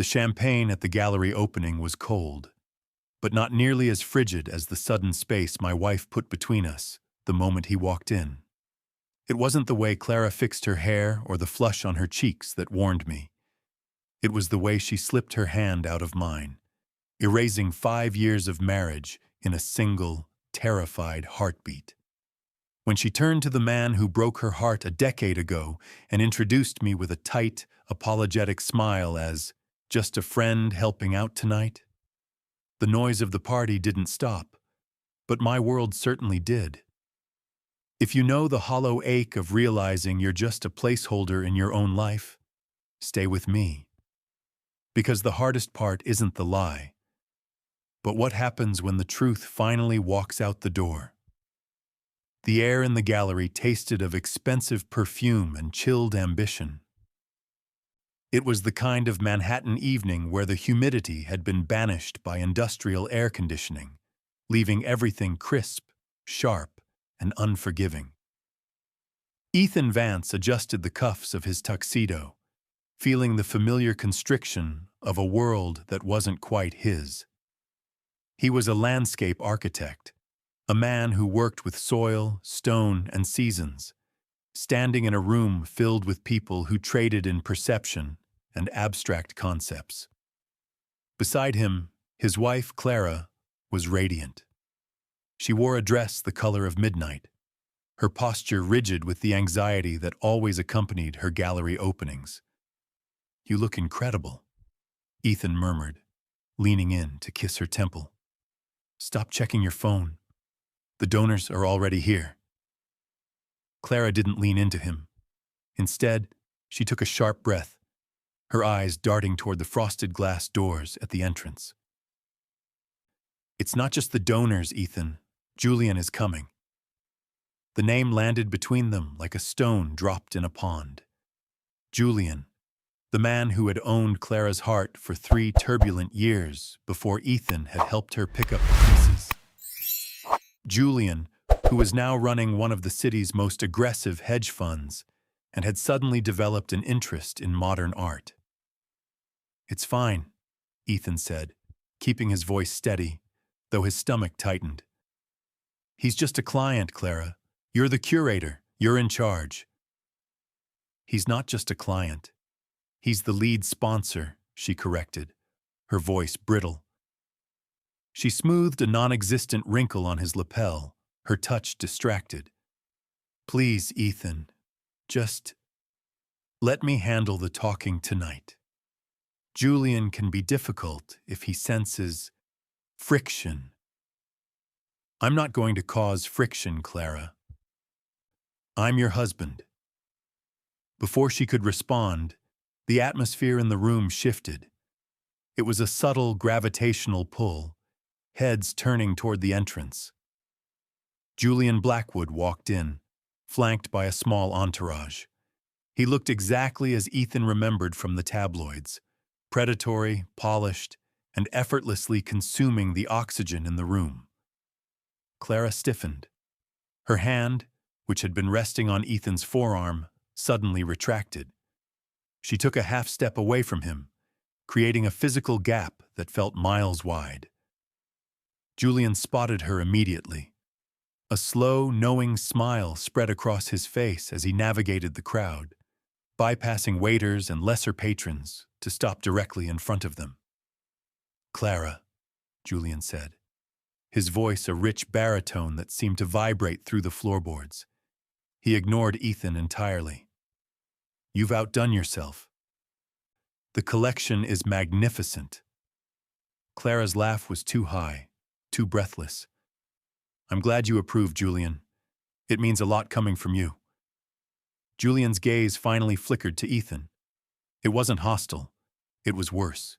The champagne at the gallery opening was cold, but not nearly as frigid as the sudden space my wife put between us the moment he walked in. It wasn't the way Clara fixed her hair or the flush on her cheeks that warned me. It was the way she slipped her hand out of mine, erasing 5 years of marriage in a single, terrified heartbeat. When she turned to the man who broke her heart a decade ago and introduced me with a tight, apologetic smile as just a friend helping out tonight, the noise of the party didn't stop, but my world certainly did. If you know the hollow ache of realizing you're just a placeholder in your own life, stay with me. Because the hardest part isn't the lie, but what happens when the truth finally walks out the door. The air in the gallery tasted of expensive perfume and chilled ambition. It was the kind of Manhattan evening where the humidity had been banished by industrial air conditioning, leaving everything crisp, sharp, and unforgiving. Ethan Vance adjusted the cuffs of his tuxedo, feeling the familiar constriction of a world that wasn't quite his. He was a landscape architect, a man who worked with soil, stone, and seasons, standing in a room filled with people who traded in perception and abstract concepts. Beside him, his wife, Clara, was radiant. She wore a dress the color of midnight, her posture rigid with the anxiety that always accompanied her gallery openings. "You look incredible," Ethan murmured, leaning in to kiss her temple. "Stop checking your phone. The donors are already here." Clara didn't lean into him. Instead, she took a sharp breath, her eyes darting toward the frosted glass doors at the entrance. "It's not just the donors, Ethan. Julian is coming." The name landed between them like a stone dropped in a pond. Julian, the man who had owned Clara's heart for 3 turbulent years before Ethan had helped her pick up the pieces. Julian, who was now running one of the city's most aggressive hedge funds and had suddenly developed an interest in modern art. "It's fine," Ethan said, keeping his voice steady, though his stomach tightened. "He's just a client, Clara. You're the curator. You're in charge." "He's not just a client. He's the lead sponsor," she corrected, her voice brittle. She smoothed a non-existent wrinkle on his lapel, her touch distracted. "Please, Ethan, just let me handle the talking tonight. Julian can be difficult if he senses friction." "I'm not going to cause friction, Clara. I'm your husband." Before she could respond, the atmosphere in the room shifted. It was a subtle gravitational pull, heads turning toward the entrance. Julian Blackwood walked in, flanked by a small entourage. He looked exactly as Ethan remembered from the tabloids, predatory, polished, and effortlessly consuming the oxygen in the room. Clara stiffened. Her hand, which had been resting on Ethan's forearm, suddenly retracted. She took a half step away from him, creating a physical gap that felt miles wide. Julian spotted her immediately. A slow, knowing smile spread across his face as he navigated the crowd, bypassing waiters and lesser patrons to stop directly in front of them. "Clara," Julian said, his voice a rich baritone that seemed to vibrate through the floorboards. He ignored Ethan entirely. "You've outdone yourself. The collection is magnificent." Clara's laugh was too high, too breathless. "I'm glad you approve, Julian. It means a lot coming from you." Julian's gaze finally flickered to Ethan. It wasn't hostile. It was worse.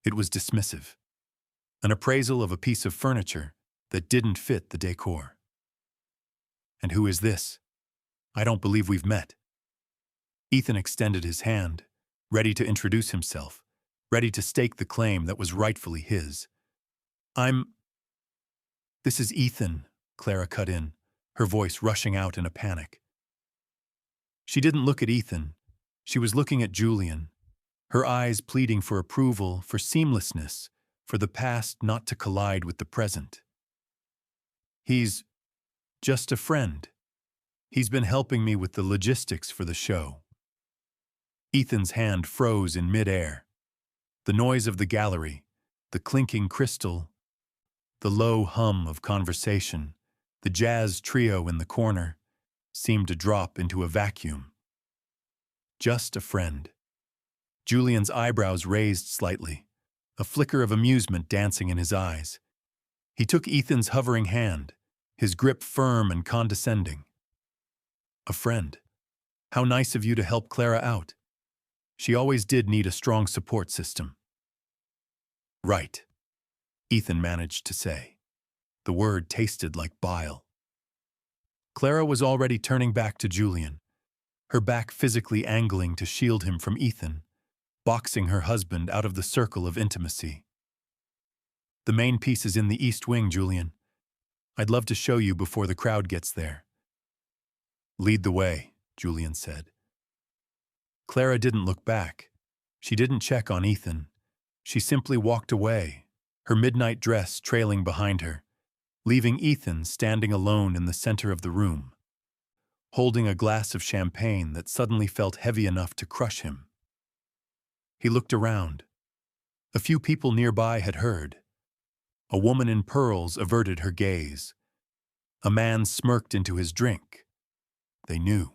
It was dismissive. An appraisal of a piece of furniture that didn't fit the decor. "And who is this? I don't believe we've met." Ethan extended his hand, ready to introduce himself, ready to stake the claim that was rightfully his. "This is Ethan," Clara cut in, her voice rushing out in a panic. She didn't look at Ethan. She was looking at Julian, her eyes pleading for approval, for seamlessness, for the past not to collide with the present. He's just a friend. He's been helping me with the logistics for the show. Ethan's hand froze in midair. The noise of the gallery, the clinking crystal, the low hum of conversation, the jazz trio in the corner, seemed to drop into a vacuum. Just a friend. Julian's eyebrows raised slightly, a flicker of amusement dancing in his eyes. He took Ethan's hovering hand, his grip firm and condescending. A friend. How nice of you to help Clara out. She always did need a strong support system. Right, Ethan managed to say. The word tasted like bile. Clara was already turning back to Julian, her back physically angling to shield him from Ethan, boxing her husband out of the circle of intimacy. The main piece is in the East Wing, Julian. I'd love to show you before the crowd gets there. Lead the way, Julian said. Clara didn't look back. She didn't check on Ethan. She simply walked away, her midnight dress trailing behind her, leaving Ethan standing alone in the center of the room, holding a glass of champagne that suddenly felt heavy enough to crush him. He looked around. A few people nearby had heard. A woman in pearls averted her gaze. A man smirked into his drink. They knew.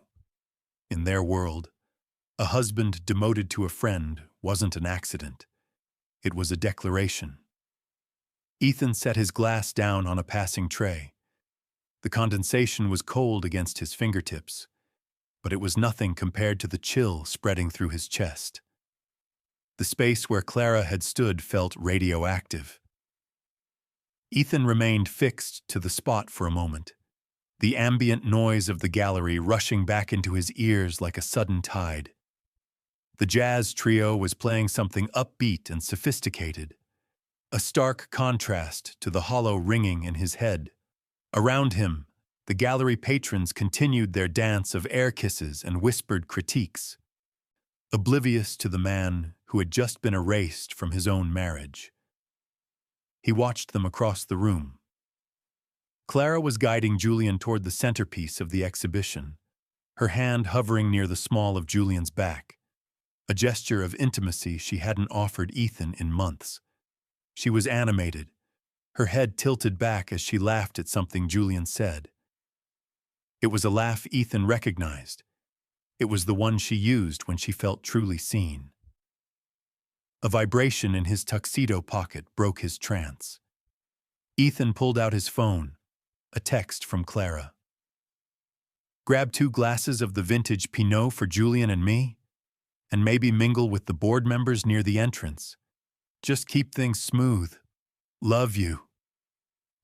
In their world, a husband demoted to a friend wasn't an accident. It was a declaration. Ethan set his glass down on a passing tray. The condensation was cold against his fingertips, but it was nothing compared to the chill spreading through his chest. The space where Clara had stood felt radioactive. Ethan remained fixed to the spot for a moment, the ambient noise of the gallery rushing back into his ears like a sudden tide. The jazz trio was playing something upbeat and sophisticated, a stark contrast to the hollow ringing in his head. Around him, the gallery patrons continued their dance of air kisses and whispered critiques, oblivious to the man who had just been erased from his own marriage. He watched them across the room. Clara was guiding Julian toward the centerpiece of the exhibition, her hand hovering near the small of Julian's back, a gesture of intimacy she hadn't offered Ethan in months. She was animated, her head tilted back as she laughed at something Julian said. It was a laugh Ethan recognized. It was the one she used when she felt truly seen. A vibration in his tuxedo pocket broke his trance. Ethan pulled out his phone, a text from Clara. Grab 2 glasses of the vintage Pinot for Julian and me, and maybe mingle with the board members near the entrance. Just keep things smooth. Love you.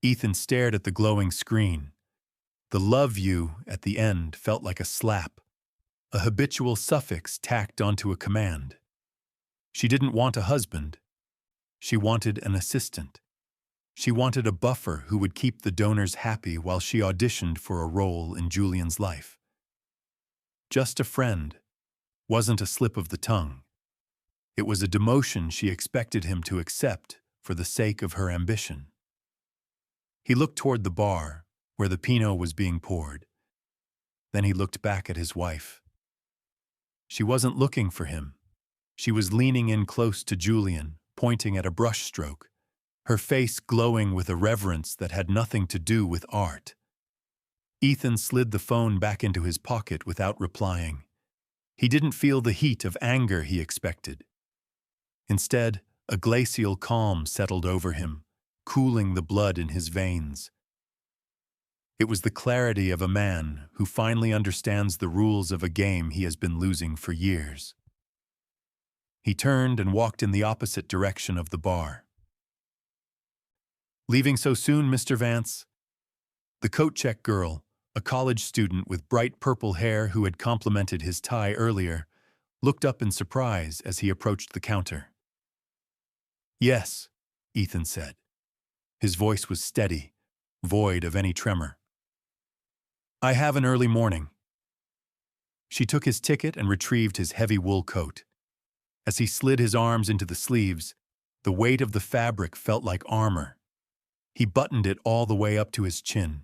Ethan stared at the glowing screen. The love you at the end felt like a slap, a habitual suffix tacked onto a command. She didn't want a husband. She wanted an assistant. She wanted a buffer who would keep the donors happy while she auditioned for a role in Julian's life. Just a friend wasn't a slip of the tongue. It was a demotion she expected him to accept for the sake of her ambition. He looked toward the bar, where the Pinot was being poured. Then he looked back at his wife. She wasn't looking for him. She was leaning in close to Julian, pointing at a brushstroke, her face glowing with a reverence that had nothing to do with art. Ethan slid the phone back into his pocket without replying. He didn't feel the heat of anger he expected. Instead, a glacial calm settled over him, cooling the blood in his veins. It was the clarity of a man who finally understands the rules of a game he has been losing for years. He turned and walked in the opposite direction of the bar. Leaving so soon, Mr. Vance? The coat-check girl, a college student with bright purple hair who had complimented his tie earlier, looked up in surprise as he approached the counter. Yes, Ethan said. His voice was steady, void of any tremor. I have an early morning. She took his ticket and retrieved his heavy wool coat. As he slid his arms into the sleeves, the weight of the fabric felt like armor. He buttoned it all the way up to his chin,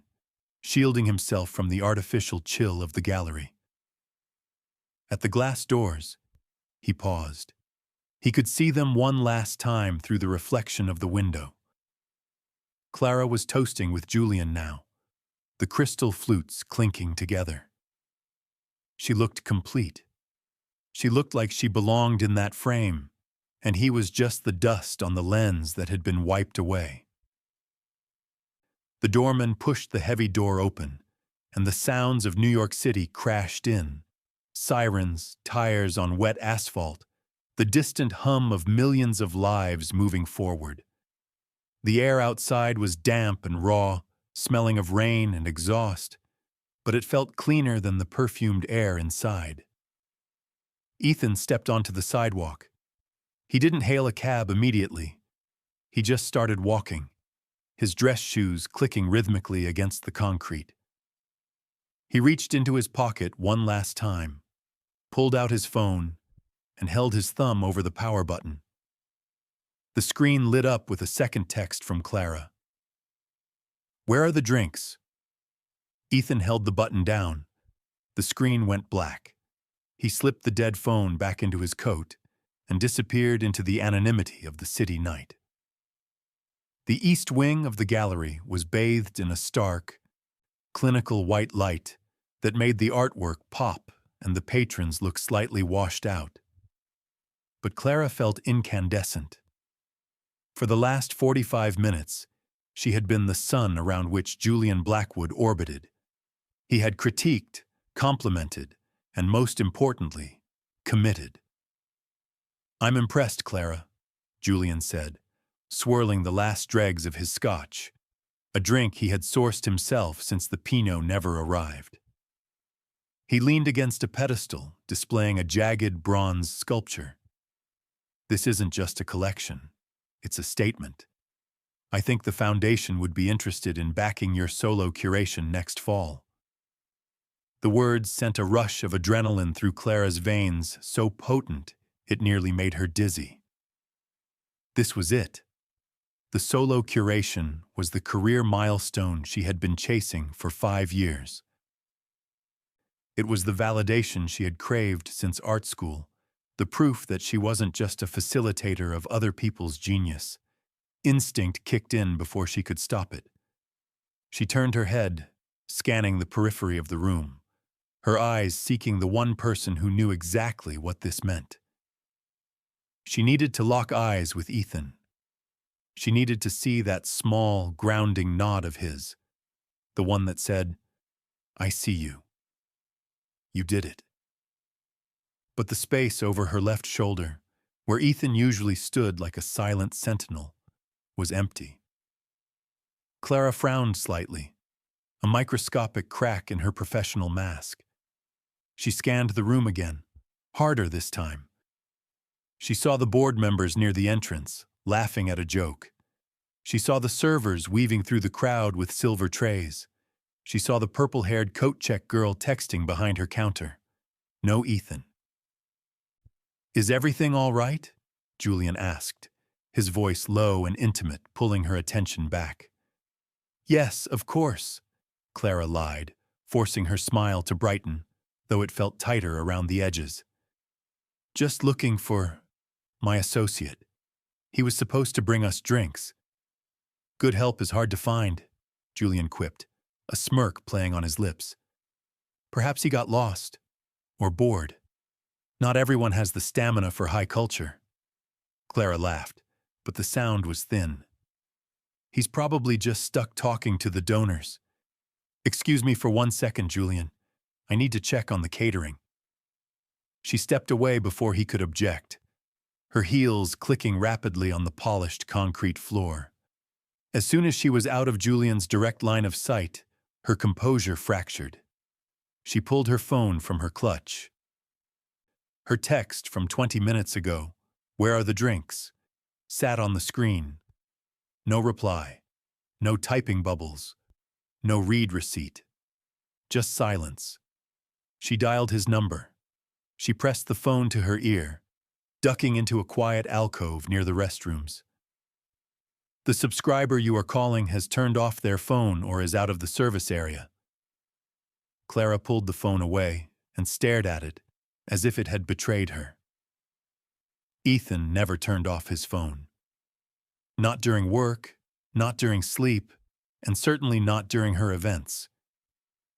shielding himself from the artificial chill of the gallery. At the glass doors, he paused. He could see them one last time through the reflection of the window. Clara was toasting with Julian now, the crystal flutes clinking together. She looked complete. She looked like she belonged in that frame, and he was just the dust on the lens that had been wiped away. The doorman pushed the heavy door open, and the sounds of New York City crashed in. Sirens, tires on wet asphalt, the distant hum of millions of lives moving forward. The air outside was damp and raw, smelling of rain and exhaust, but it felt cleaner than the perfumed air inside. Ethan stepped onto the sidewalk. He didn't hail a cab immediately. He just started walking, his dress shoes clicking rhythmically against the concrete. He reached into his pocket one last time, pulled out his phone, and held his thumb over the power button. The screen lit up with a second text from Clara. "Where are the drinks?" Ethan held the button down. The screen went black. He slipped the dead phone back into his coat and disappeared into the anonymity of the city night. The east wing of the gallery was bathed in a stark, clinical white light that made the artwork pop and the patrons look slightly washed out. But Clara felt incandescent. For the last 45 minutes, she had been the sun around which Julian Blackwood orbited. He had critiqued, complimented, and most importantly, committed. "I'm impressed, Clara," Julian said, swirling the last dregs of his scotch, a drink he had sourced himself since the Pinot never arrived. He leaned against a pedestal, displaying a jagged bronze sculpture. "This isn't just a collection. It's a statement. I think the Foundation would be interested in backing your solo curation next fall." The words sent a rush of adrenaline through Clara's veins, so potent it nearly made her dizzy. This was it. The solo curation was the career milestone she had been chasing for 5 years. It was the validation she had craved since art school, the proof that she wasn't just a facilitator of other people's genius. Instinct kicked in before she could stop it. She turned her head, scanning the periphery of the room, her eyes seeking the one person who knew exactly what this meant. She needed to lock eyes with Ethan. She needed to see that small, grounding nod of his, the one that said, "I see you. You did it." But the space over her left shoulder, where Ethan usually stood like a silent sentinel, was empty. Clara frowned slightly, a microscopic crack in her professional mask. She scanned the room again, harder this time. She saw the board members near the entrance, laughing at a joke. She saw the servers weaving through the crowd with silver trays. She saw the purple-haired coat-check girl texting behind her counter. No Ethan. "Is everything all right?" Julian asked, his voice low and intimate, pulling her attention back. "Yes, of course," Clara lied, forcing her smile to brighten, though it felt tighter around the edges. "Just looking for my associate. He was supposed to bring us drinks." "Good help is hard to find," Julian quipped, a smirk playing on his lips. "Perhaps he got lost, or bored. Not everyone has the stamina for high culture." Clara laughed, but the sound was thin. "He's probably just stuck talking to the donors. Excuse me for 1 second, Julian. I need to check on the catering." She stepped away before he could object, her heels clicking rapidly on the polished concrete floor. As soon as she was out of Julian's direct line of sight, her composure fractured. She pulled her phone from her clutch. Her text from 20 minutes ago, "Where are the drinks?" sat on the screen. No reply, no typing bubbles, no read receipt. Just silence. She dialed his number. She pressed the phone to her ear, ducking into a quiet alcove near the restrooms. The subscriber you are calling has turned off their phone or is out of the service area. Clara pulled the phone away and stared at it, as if it had betrayed her. Ethan never turned off his phone. Not during work, not during sleep, and certainly not during her events.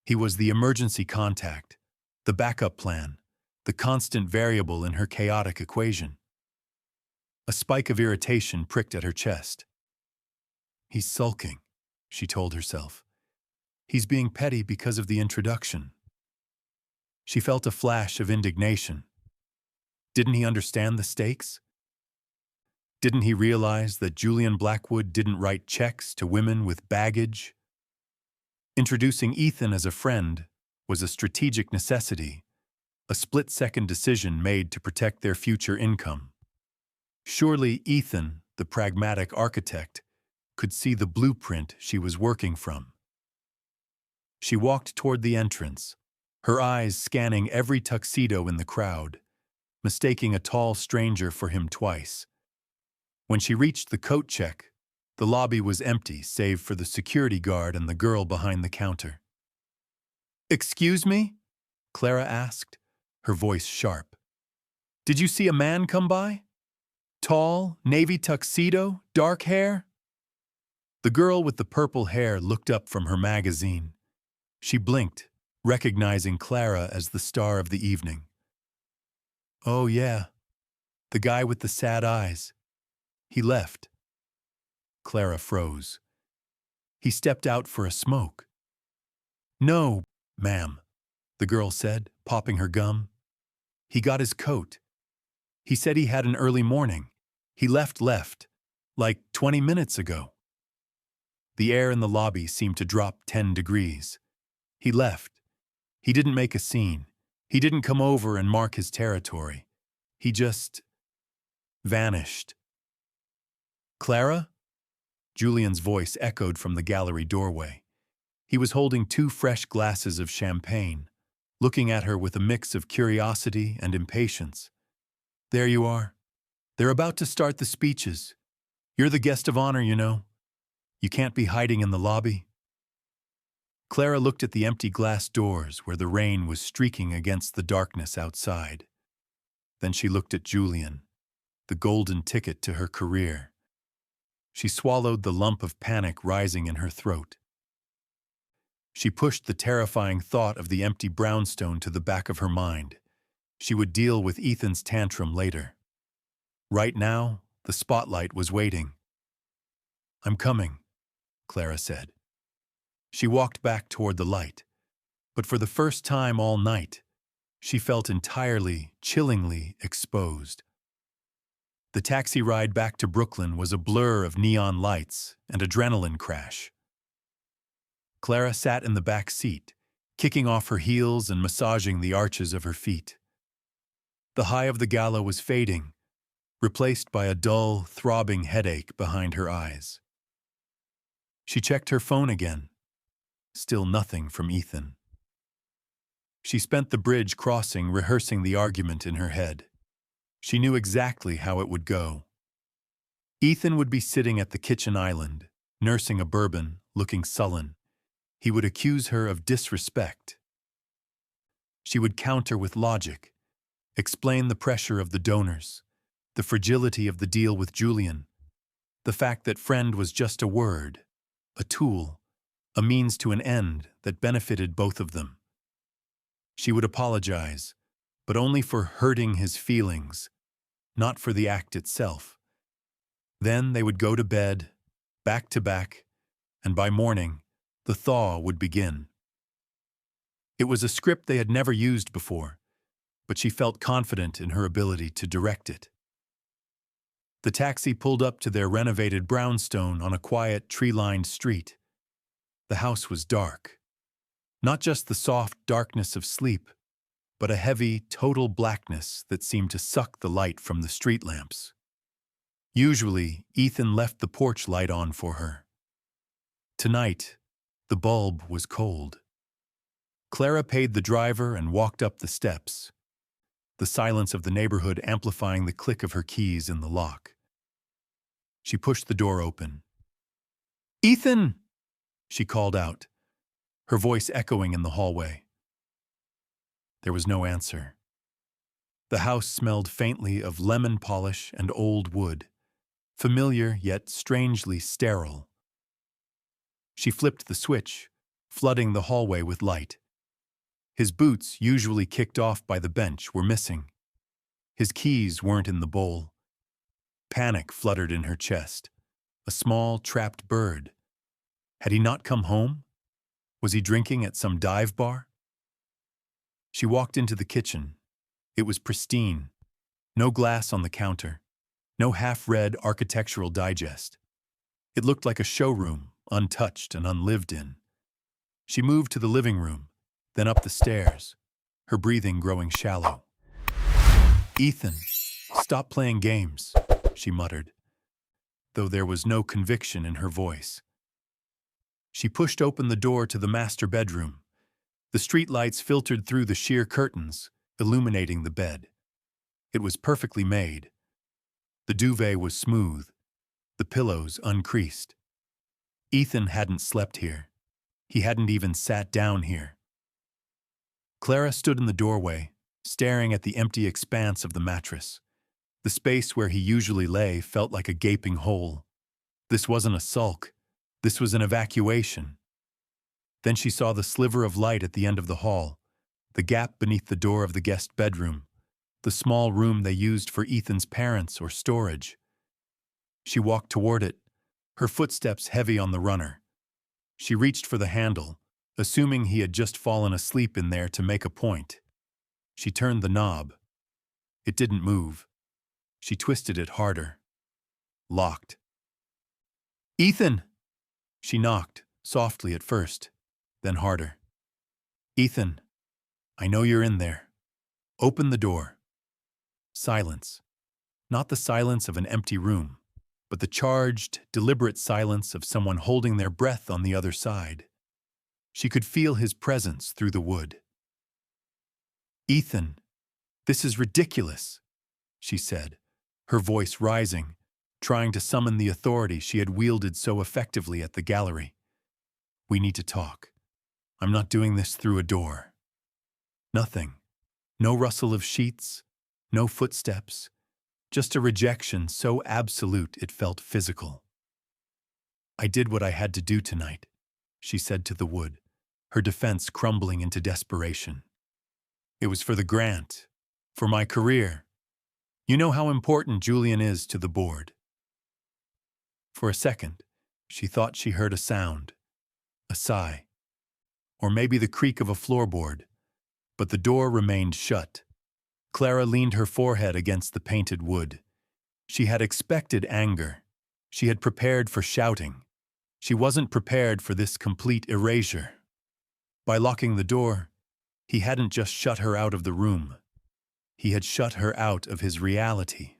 He was the emergency contact, the backup plan, the constant variable in her chaotic equation. A spike of irritation pricked at her chest. He's sulking, she told herself. He's being petty because of the introduction. She felt a flash of indignation. Didn't he understand the stakes? Didn't he realize that Julian Blackwood didn't write checks to women with baggage? Introducing Ethan as a friend was a strategic necessity, a split-second decision made to protect their future income. Surely Ethan, the pragmatic architect, could see the blueprint she was working from. She walked toward the entrance, her eyes scanning every tuxedo in the crowd, mistaking a tall stranger for him twice. When she reached the coat check, the lobby was empty save for the security guard and the girl behind the counter. "Excuse me?" Clara asked, her voice sharp. "Did you see a man come by? Tall, navy tuxedo, dark hair?" The girl with the purple hair looked up from her magazine. She blinked, recognizing Clara as the star of the evening. "Oh, yeah. The guy with the sad eyes. He left." Clara froze. "He stepped out for a smoke." "No, ma'am," the girl said, popping her gum. "He got his coat. He said he had an early morning. He left, like 20 minutes ago." The air in the lobby seemed to drop 10 degrees. He left. He didn't make a scene. He didn't come over and mark his territory. He just vanished. "Clara?" Julian's voice echoed from the gallery doorway. He was holding 2 fresh glasses of champagne, looking at her with a mix of curiosity and impatience. "There you are. They're about to start the speeches. You're the guest of honor, you know. You can't be hiding in the lobby." Clara looked at the empty glass doors where the rain was streaking against the darkness outside. Then she looked at Julian, the golden ticket to her career. She swallowed the lump of panic rising in her throat. She pushed the terrifying thought of the empty brownstone to the back of her mind. She would deal with Ethan's tantrum later. Right now, the spotlight was waiting. "I'm coming," Clara said. She walked back toward the light, but for the first time all night, she felt entirely, chillingly exposed. The taxi ride back to Brooklyn was a blur of neon lights and adrenaline crash. Clara sat in the back seat, kicking off her heels and massaging the arches of her feet. The high of the gala was fading, replaced by a dull, throbbing headache behind her eyes. She checked her phone again. Still nothing from Ethan. She spent the bridge crossing rehearsing the argument in her head. She knew exactly how it would go. Ethan would be sitting at the kitchen island, nursing a bourbon, looking sullen. He would accuse her of disrespect. She would counter with logic, explain the pressure of the donors, the fragility of the deal with Julian, the fact that friend was just a word, a tool, a means to an end that benefited both of them. She would apologize, but only for hurting his feelings, not for the act itself. Then they would go to bed, back to back, and by morning, the thaw would begin. It was a script they had never used before, but she felt confident in her ability to direct it. The taxi pulled up to their renovated brownstone on a quiet, tree-lined street. The house was dark. Not just the soft darkness of sleep, but a heavy, total blackness that seemed to suck the light from the street lamps. Usually, Ethan left the porch light on for her. Tonight, the bulb was cold. Clara paid the driver and walked up the steps. the silence of the neighborhood amplifying the click of her keys in the lock. She pushed the door open. "Ethan!" she called out, her voice echoing in the hallway. There was no answer. The house smelled faintly of lemon polish and old wood, familiar yet strangely sterile. She flipped the switch, flooding the hallway with light. His boots, usually kicked off by the bench, were missing. His keys weren't in the bowl. Panic fluttered in her chest. A small, trapped bird. Had he not come home? Was he drinking at some dive bar? She walked into the kitchen. It was pristine. No glass on the counter. No half-read architectural digest. It looked like a showroom, untouched and unlived in. She moved to the living room, then up the stairs, her breathing growing shallow. "Ethan, stop playing games," she muttered, though there was no conviction in her voice. She pushed open the door to the master bedroom. The streetlights filtered through the sheer curtains, illuminating the bed. It was perfectly made. The duvet was smooth, the pillows uncreased. Ethan hadn't slept here. He hadn't even sat down here. Clara stood in the doorway, staring at the empty expanse of the mattress. The space where he usually lay felt like a gaping hole. This wasn't a sulk. This was an evacuation. Then she saw the sliver of light at the end of the hall, the gap beneath the door of the guest bedroom, the small room they used for Ethan's parents or storage. She walked toward it, her footsteps heavy on the runner. She reached for the handle, assuming he had just fallen asleep in there to make a point. She turned the knob. It didn't move. She twisted it harder. Locked. "Ethan!" She knocked, softly at first, then harder. "Ethan, I know you're in there. Open the door." Silence. Not the silence of an empty room, but the charged, deliberate silence of someone holding their breath on the other side. She could feel his presence through the wood. "Ethan, this is ridiculous," she said, her voice rising, trying to summon the authority she had wielded so effectively at the gallery. "We need to talk. I'm not doing this through a door." Nothing. No rustle of sheets, no footsteps, just a rejection so absolute it felt physical. "I did what I had to do tonight," she said to the wood, her defense crumbling into desperation. "It was for the grant, for my career. You know how important Julian is to the board." For a second, she thought she heard a sound, a sigh, or maybe the creak of a floorboard, but the door remained shut. Clara leaned her forehead against the painted wood. She had expected anger. She had prepared for shouting. She wasn't prepared for this complete erasure. By locking the door, he hadn't just shut her out of the room. He had shut her out of his reality.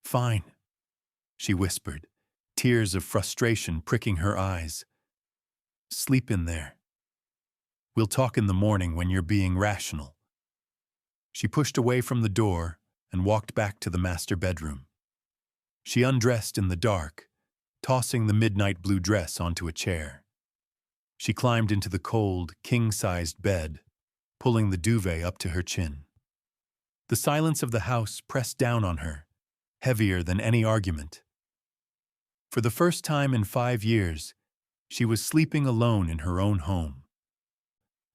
"Fine," she whispered, tears of frustration pricking her eyes. "Sleep in there. We'll talk in the morning when you're being rational." She pushed away from the door and walked back to the master bedroom. She undressed in the dark, tossing the midnight blue dress onto a chair. She climbed into the cold, king-sized bed, pulling the duvet up to her chin. The silence of the house pressed down on her, heavier than any argument. For the first time in 5 years, she was sleeping alone in her own home.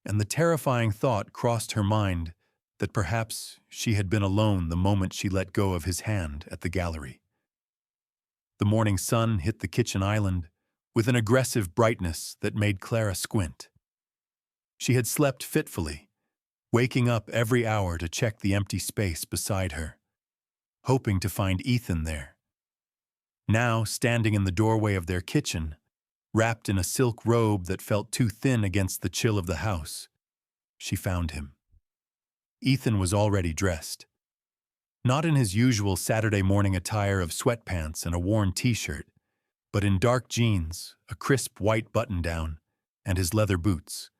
And the terrifying thought crossed her mind that perhaps she had been alone the moment she let go of his hand at the gallery. The morning sun hit the kitchen island with an aggressive brightness that made Clara squint. She had slept fitfully, waking up every hour to check the empty space beside her, hoping to find Ethan there. Now, standing in the doorway of their kitchen, wrapped in a silk robe that felt too thin against the chill of the house, she found him. Ethan was already dressed. Not in his usual Saturday morning attire of sweatpants and a worn t-shirt, but in dark jeans, a crisp white button-down, and his leather boots.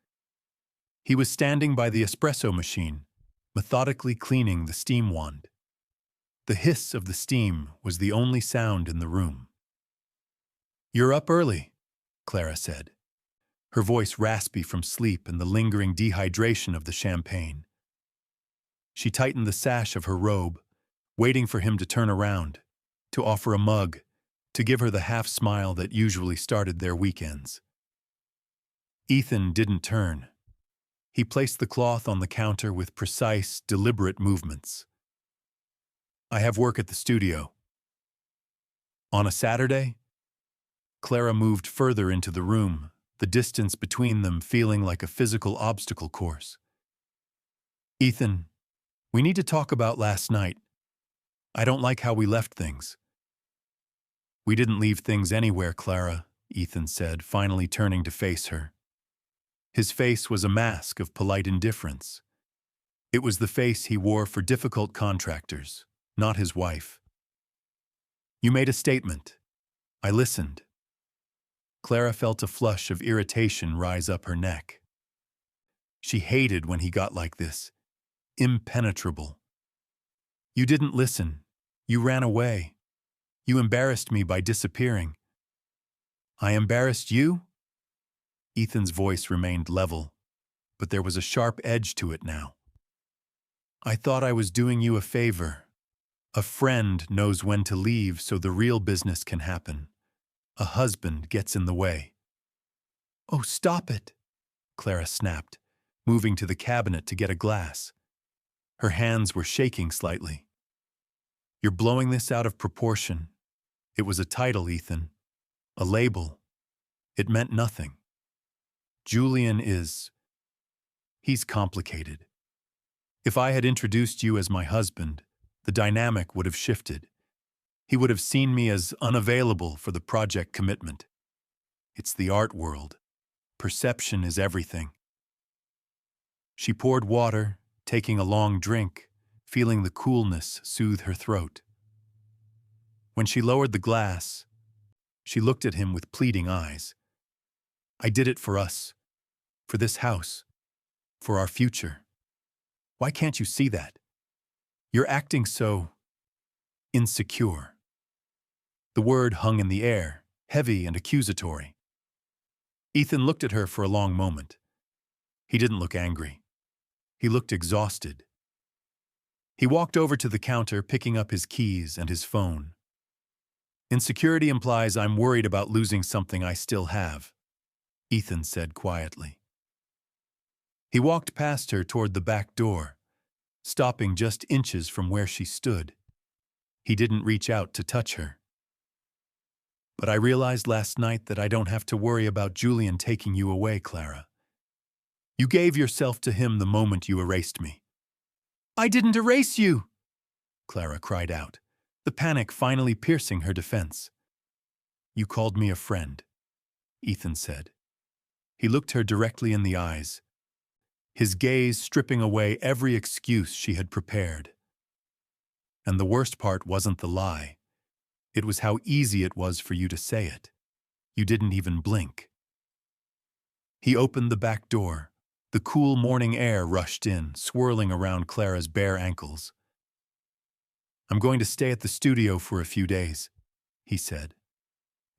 He was standing by the espresso machine, methodically cleaning the steam wand. The hiss of the steam was the only sound in the room. "You're up early," Clara said, her voice raspy from sleep and the lingering dehydration of the champagne. She tightened the sash of her robe, waiting for him to turn around, to offer a mug, to give her the half-smile that usually started their weekends. Ethan didn't turn. He placed the cloth on the counter with precise, deliberate movements. "I have work at the studio." "On a Saturday?" Clara moved further into the room, the distance between them feeling like a physical obstacle course. "Ethan, we need to talk about last night. I don't like how we left things." "We didn't leave things anywhere, Clara," Ethan said, finally turning to face her. His face was a mask of polite indifference. It was the face he wore for difficult contractors, not his wife. "You made a statement. I listened." Clara felt a flush of irritation rise up her neck. She hated when he got like this, impenetrable. "You didn't listen. You ran away. You embarrassed me by disappearing." "I embarrassed you?" Ethan's voice remained level, but there was a sharp edge to it now. "I thought I was doing you a favor. A friend knows when to leave so the real business can happen. A husband gets in the way." "Oh, stop it," Clara snapped, moving to the cabinet to get a glass. Her hands were shaking slightly. "You're blowing this out of proportion. It was a title, Ethan. A label. It meant nothing. Julian he's complicated. If I had introduced you as my husband, the dynamic would have shifted. He would have seen me as unavailable for the project commitment. It's the art world. Perception is everything." She poured water, taking a long drink, feeling the coolness soothe her throat. When she lowered the glass, she looked at him with pleading eyes. "I did it for us, for this house, for our future. Why can't you see that? You're acting so insecure." The word hung in the air, heavy and accusatory. Ethan looked at her for a long moment. He didn't look angry. He looked exhausted. He walked over to the counter, picking up his keys and his phone. "Insecurity implies I'm worried about losing something I still have," Ethan said quietly. He walked past her toward the back door, stopping just inches from where she stood. He didn't reach out to touch her. "But I realized last night that I don't have to worry about Julian taking you away, Clara. You gave yourself to him the moment you erased me." "I didn't erase you!" Clara cried out, the panic finally piercing her defense. "You called me a friend," Ethan said. He looked her directly in the eyes, his gaze stripping away every excuse she had prepared. And the worst part wasn't the lie. It was how easy it was for you to say it. You didn't even blink. He opened the back door. The cool morning air rushed in, swirling around Clara's bare ankles. "I'm going to stay at the studio for a few days," he said.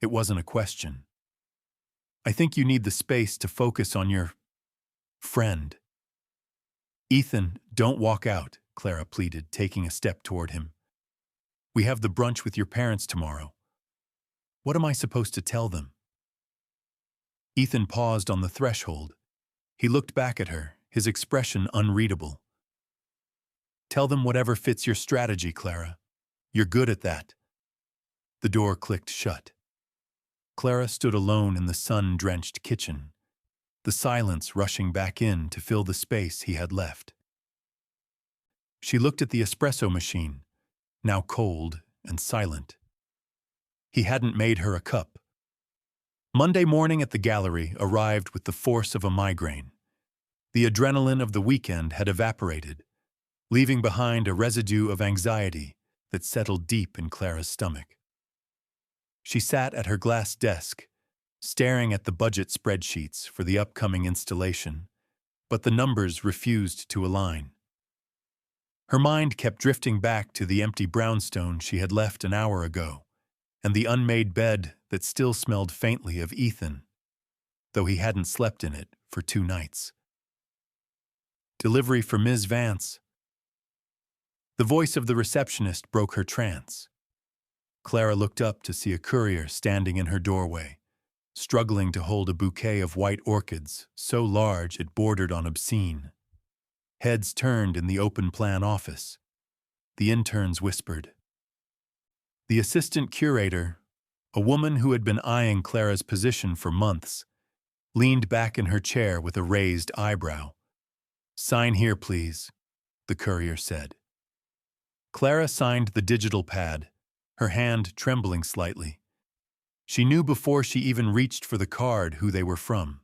It wasn't a question. "I think you need the space to focus on your friend." "Ethan, don't walk out," Clara pleaded, taking a step toward him. "We have the brunch with your parents tomorrow. What am I supposed to tell them?" Ethan paused on the threshold. He looked back at her, his expression unreadable. "Tell them whatever fits your strategy, Clara. You're good at that." The door clicked shut. Clara stood alone in the sun-drenched kitchen, the silence rushing back in to fill the space he had left. She looked at the espresso machine, now cold and silent. He hadn't made her a cup. Monday morning at the gallery arrived with the force of a migraine. The adrenaline of the weekend had evaporated, leaving behind a residue of anxiety that settled deep in Clara's stomach. She sat at her glass desk, staring at the budget spreadsheets for the upcoming installation, but the numbers refused to align. Her mind kept drifting back to the empty brownstone she had left an hour ago, and the unmade bed that still smelled faintly of Ethan, though he hadn't slept in it for 2 nights. "Delivery for Ms. Vance." The voice of the receptionist broke her trance. Clara looked up to see a courier standing in her doorway, struggling to hold a bouquet of white orchids so large it bordered on obscene. Heads turned in the open-plan office. The interns whispered. The assistant curator, a woman who had been eyeing Clara's position for months, leaned back in her chair with a raised eyebrow. "Sign here, please," the courier said. Clara signed the digital pad, her hand trembling slightly. She knew before she even reached for the card who they were from.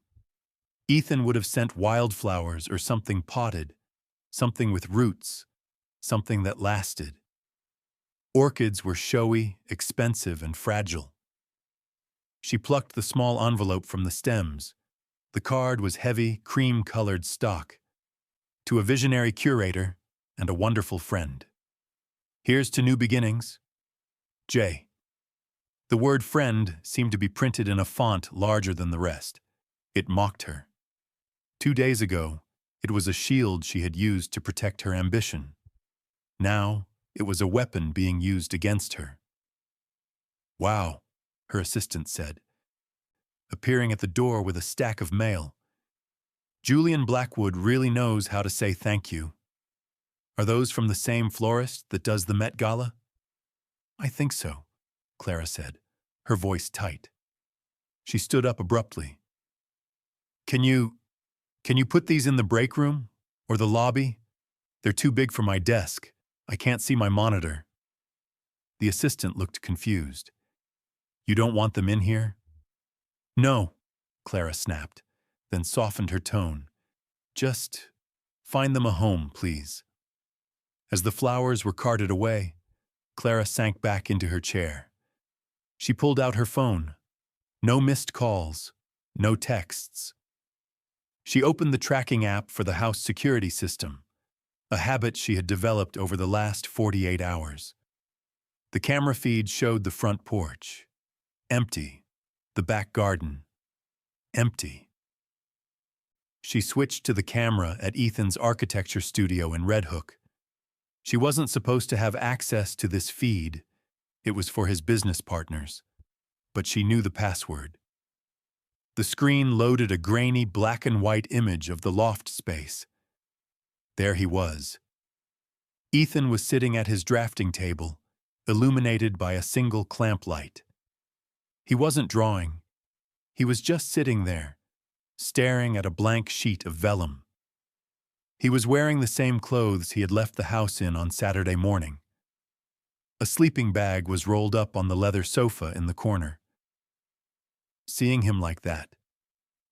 Ethan would have sent wildflowers or something potted, something with roots, something that lasted. Orchids were showy, expensive, and fragile. She plucked the small envelope from the stems. The card was heavy, cream-colored stock. "To a visionary curator and a wonderful friend. Here's to new beginnings. J." The word friend seemed to be printed in a font larger than the rest. It mocked her. 2 days ago, it was a shield she had used to protect her ambition. Now, it was a weapon being used against her. "Wow," her assistant said, appearing at the door with a stack of mail. "Julian Blackwood really knows how to say thank you. Are those from the same florist that does the Met Gala?" "I think so," Clara said, her voice tight. She stood up abruptly. Can you put these in the break room? Or the lobby? They're too big for my desk. I can't see my monitor." The assistant looked confused. "You don't want them in here?" "No," Clara snapped, then softened her tone. "Just find them a home, please." As the flowers were carted away, Clara sank back into her chair. She pulled out her phone. No missed calls, no texts. She opened the tracking app for the house security system, a habit she had developed over the last 48 hours. The camera feed showed the front porch. Empty. The back garden. Empty. She switched to the camera at Ethan's architecture studio in Red Hook. She wasn't supposed to have access to this feed. It was for his business partners. But she knew the password. The screen loaded a grainy black and white image of the loft space. There he was. Ethan was sitting at his drafting table, illuminated by a single clamp light. He wasn't drawing. He was just sitting there, staring at a blank sheet of vellum. He was wearing the same clothes he had left the house in on Saturday morning. A sleeping bag was rolled up on the leather sofa in the corner. Seeing him like that,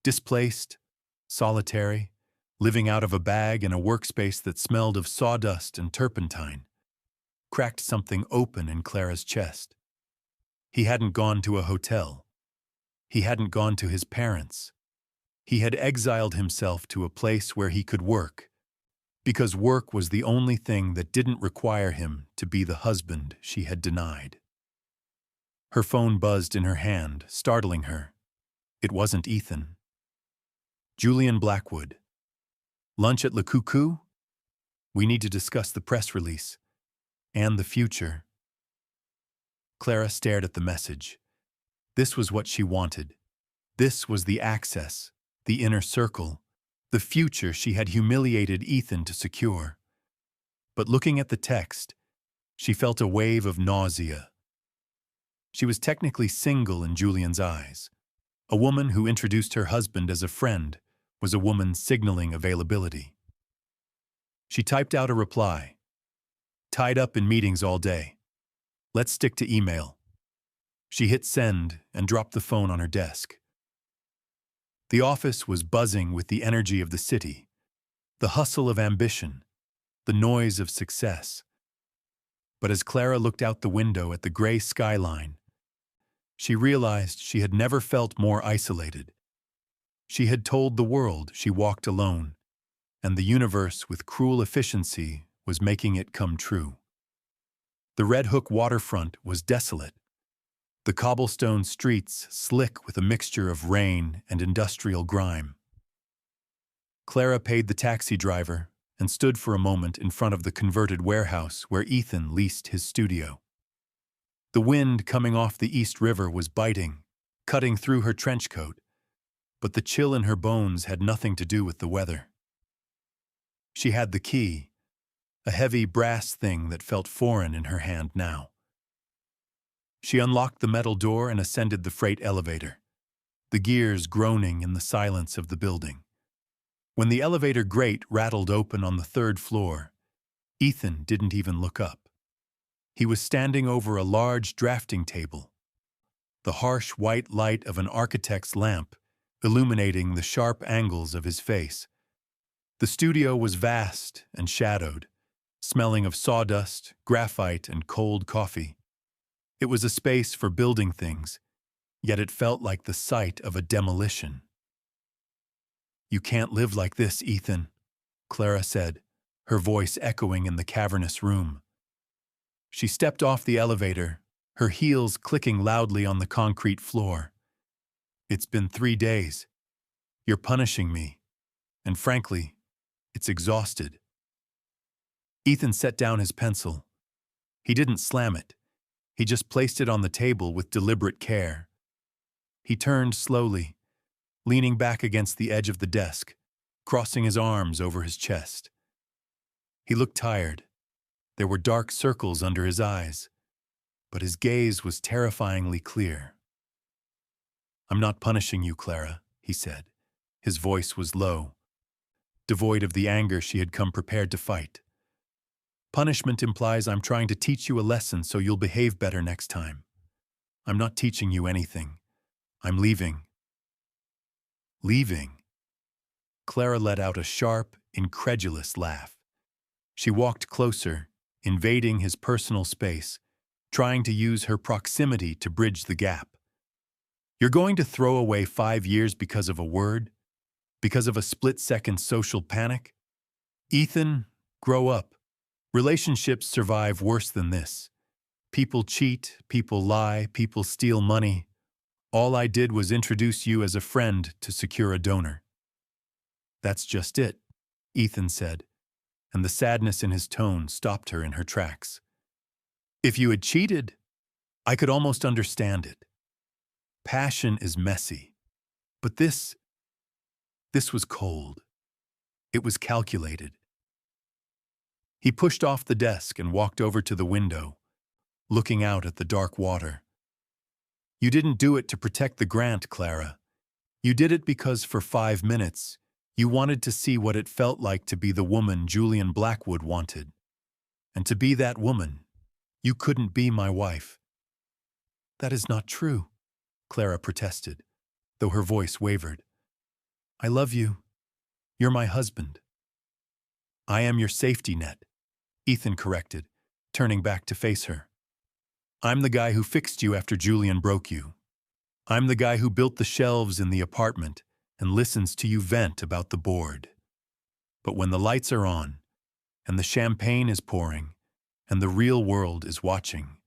displaced, solitary, living out of a bag in a workspace that smelled of sawdust and turpentine, cracked something open in Clara's chest. He hadn't gone to a hotel. He hadn't gone to his parents. He had exiled himself to a place where he could work, because work was the only thing that didn't require him to be the husband she had denied. Her phone buzzed in her hand, startling her. It wasn't Ethan. Julian Blackwood. "Lunch at Le Cuckoo? We need to discuss the press release. And the future." Clara stared at the message. This was what she wanted. This was the access, the inner circle, the future she had humiliated Ethan to secure. But looking at the text, she felt a wave of nausea. She was technically single in Julian's eyes. A woman who introduced her husband as a friend was a woman signaling availability. She typed out a reply. "Tied up in meetings all day. Let's stick to email." She hit send and dropped the phone on her desk. The office was buzzing with the energy of the city, the hustle of ambition, the noise of success. But as Clara looked out the window at the gray skyline, she realized she had never felt more isolated. She had told the world she walked alone, and the universe with cruel efficiency was making it come true. The Red Hook waterfront was desolate, the cobblestone streets slick with a mixture of rain and industrial grime. Clara paid the taxi driver and stood for a moment in front of the converted warehouse where Ethan leased his studio. The wind coming off the East River was biting, cutting through her trench coat, but the chill in her bones had nothing to do with the weather. She had the key, a heavy brass thing that felt foreign in her hand now. She unlocked the metal door and ascended the freight elevator, the gears groaning in the silence of the building. When the elevator grate rattled open on the third floor, Ethan didn't even look up. He was standing over a large drafting table, the harsh white light of an architect's lamp illuminating the sharp angles of his face. The studio was vast and shadowed, smelling of sawdust, graphite, and cold coffee. It was a space for building things, yet it felt like the site of a demolition. "You can't live like this, Ethan," Clara said, her voice echoing in the cavernous room. She stepped off the elevator, her heels clicking loudly on the concrete floor. "It's been 3 days. You're punishing me, and frankly, it's exhausted." Ethan set down his pencil. He didn't slam it. He just placed it on the table with deliberate care. He turned slowly, leaning back against the edge of the desk, crossing his arms over his chest. He looked tired. There were dark circles under his eyes, but his gaze was terrifyingly clear. "I'm not punishing you, Clara," he said. His voice was low, devoid of the anger she had come prepared to fight. "Punishment implies I'm trying to teach you a lesson so you'll behave better next time. I'm not teaching you anything. I'm leaving." "Leaving?" Clara let out a sharp, incredulous laugh. She walked closer, invading his personal space, trying to use her proximity to bridge the gap. "You're going to throw away 5 years because of a word? Because of a split-second social panic? Ethan, grow up. Relationships survive worse than this. People cheat, people lie, people steal money. All I did was introduce you as a friend to secure a donor." "That's just it," Ethan said, and the sadness in his tone stopped her in her tracks. "If you had cheated, I could almost understand it. Passion is messy. But this was cold. It was calculated." He pushed off the desk and walked over to the window, looking out at the dark water. "You didn't do it to protect the grant, Clara. You did it because for 5 minutes, you wanted to see what it felt like to be the woman Julian Blackwood wanted. And to be that woman, you couldn't be my wife." "That is not true," Clara protested, though her voice wavered. "I love you. You're my husband." "I am your safety net," Ethan corrected, turning back to face her. "I'm the guy who fixed you after Julian broke you. I'm the guy who built the shelves in the apartment and listens to you vent about the board. But when the lights are on, and the champagne is pouring, and the real world is watching,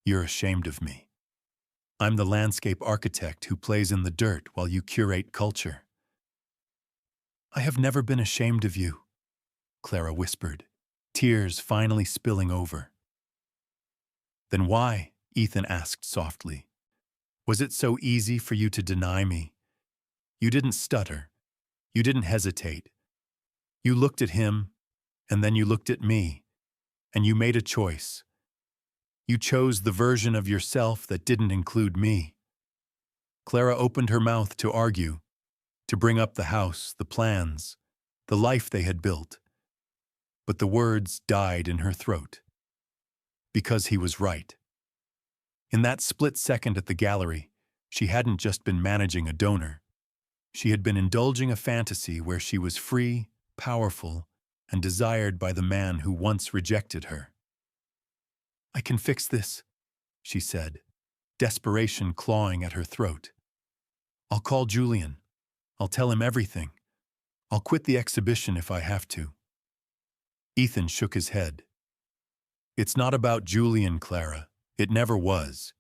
you're ashamed of me. I'm the landscape architect who plays in the dirt while you curate culture." "I have never been ashamed of you," Clara whispered, tears finally spilling over. "Then why?" Ethan asked softly. "Was it so easy for you to deny me? You didn't stutter. You didn't hesitate. You looked at him, and then you looked at me, and you made a choice. You chose the version of yourself that didn't include me." Clara opened her mouth to argue, to bring up the house, the plans, the life they had built. But the words died in her throat. Because he was right. In that split second at the gallery, she hadn't just been managing a donor. She had been indulging a fantasy where she was free, powerful, and desired by the man who once rejected her. "I can fix this," she said, desperation clawing at her throat. "I'll call Julian. I'll tell him everything. I'll quit the exhibition if I have to." Ethan shook his head. It's not about Julian, Clara. It never was.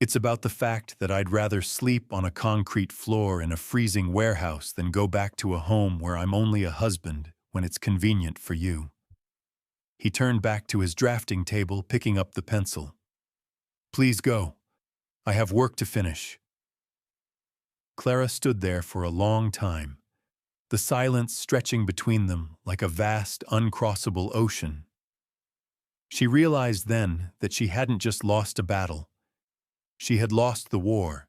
It's about the fact that I'd rather sleep on a concrete floor in a freezing warehouse than go back to a home where I'm only a husband when it's convenient for you. He turned back to his drafting table, picking up the pencil. Please go. I have work to finish. Clara stood there for a long time, the silence stretching between them like a vast, uncrossable ocean. She realized then that she hadn't just lost a battle. She had lost the war,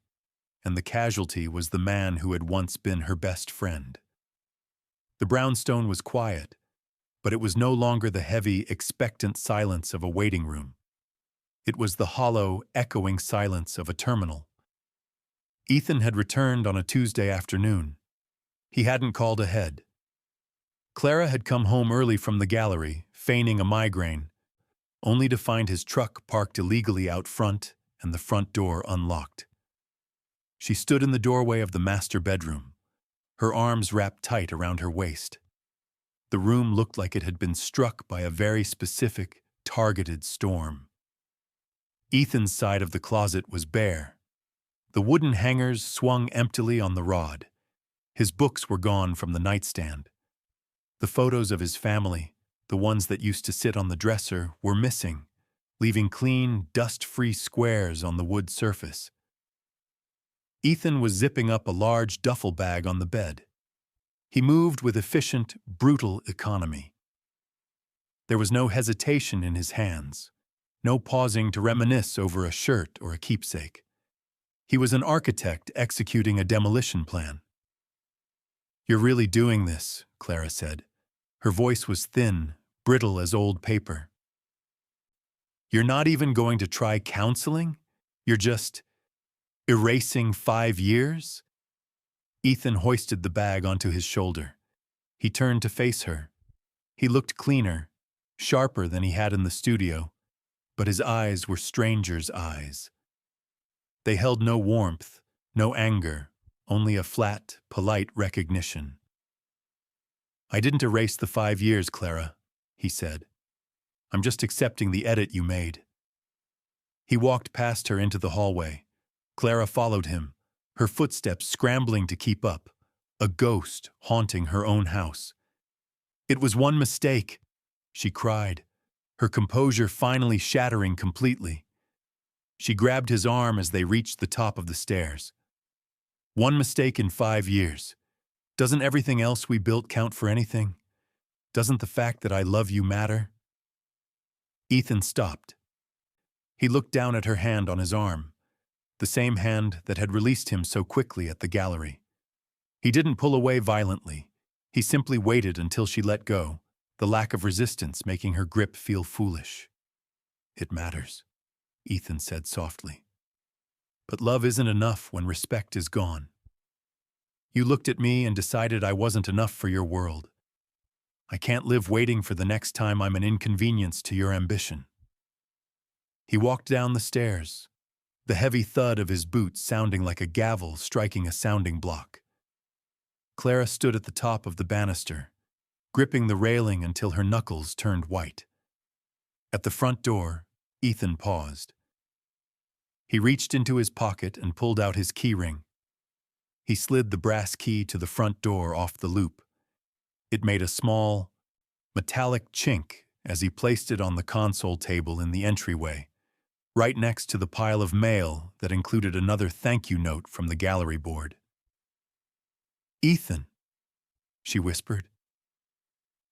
and the casualty was the man who had once been her best friend. The brownstone was quiet, but it was no longer the heavy, expectant silence of a waiting room. It was the hollow, echoing silence of a terminal. Ethan had returned on a Tuesday afternoon. He hadn't called ahead. Clara had come home early from the gallery, feigning a migraine, only to find his truck parked illegally out front and the front door unlocked. She stood in the doorway of the master bedroom, her arms wrapped tight around her waist. The room looked like it had been struck by a very specific, targeted storm. Ethan's side of the closet was bare. The wooden hangers swung emptily on the rod. His books were gone from the nightstand. The photos of his family, the ones that used to sit on the dresser, were missing, leaving clean, dust-free squares on the wood surface. Ethan was zipping up a large duffel bag on the bed. He moved with efficient, brutal economy. There was no hesitation in his hands, no pausing to reminisce over a shirt or a keepsake. He was an architect executing a demolition plan. "You're really doing this," Clara said. Her voice was thin, brittle as old paper. "You're not even going to try counseling? You're just erasing 5 years?" Ethan hoisted the bag onto his shoulder. He turned to face her. He looked cleaner, sharper than he had in the studio, but his eyes were strangers' eyes. They held no warmth, no anger, only a flat, polite recognition. "I didn't erase the 5 years, Clara," he said. "I'm just accepting the edit you made." He walked past her into the hallway. Clara followed him, her footsteps scrambling to keep up, a ghost haunting her own house. "It was one mistake," she cried, her composure finally shattering completely. She grabbed his arm as they reached the top of the stairs. "One mistake in 5 years. Doesn't everything else we built count for anything? Doesn't the fact that I love you matter?" Ethan stopped. He looked down at her hand on his arm, the same hand that had released him so quickly at the gallery. He didn't pull away violently. He simply waited until she let go, the lack of resistance making her grip feel foolish. "It matters," Ethan said softly. "But love isn't enough when respect is gone. You looked at me and decided I wasn't enough for your world. I can't live waiting for the next time I'm an inconvenience to your ambition." He walked down the stairs, the heavy thud of his boots sounding like a gavel striking a sounding block. Clara stood at the top of the banister, gripping the railing until her knuckles turned white. At the front door, Ethan paused. He reached into his pocket and pulled out his key ring. He slid the brass key to the front door off the loop. It made a small, metallic chink as he placed it on the console table in the entryway, right next to the pile of mail that included another thank you note from the gallery board. "Ethan," she whispered.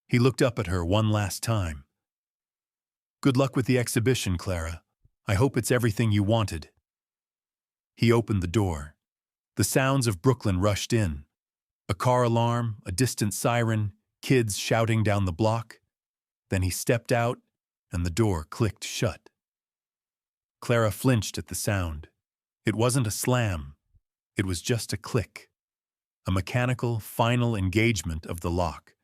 He looked up at her one last time. "Good luck with the exhibition, Clara. I hope it's everything you wanted." He opened the door. The sounds of Brooklyn rushed in. A car alarm, a distant siren, kids shouting down the block. Then he stepped out, and the door clicked shut. Clara flinched at the sound. It wasn't a slam. It was just a click. A mechanical, final engagement of the lock.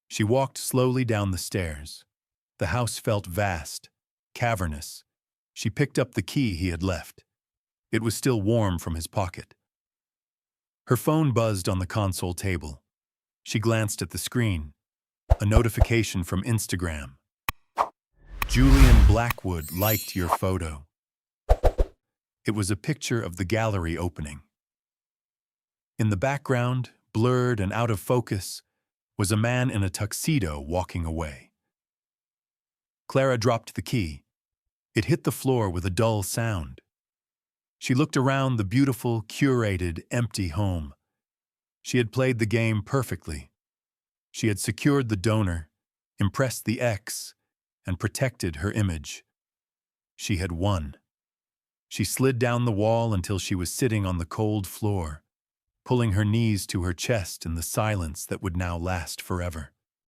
She walked slowly down the stairs. The house felt vast, cavernous. She picked up the key he had left. It was still warm from his pocket. Her phone buzzed on the console table. She glanced at the screen. A notification from Instagram. Julian Blackwood liked your photo. It was a picture of the gallery opening. In the background, blurred and out of focus, was a man in a tuxedo walking away. Clara dropped the key. It hit the floor with a dull sound. She looked around the beautiful, curated, empty home. She had played the game perfectly. She had secured the donor, impressed the ex, and protected her image. She had won. She slid down the wall until she was sitting on the cold floor, pulling her knees to her chest in the silence that would now last forever.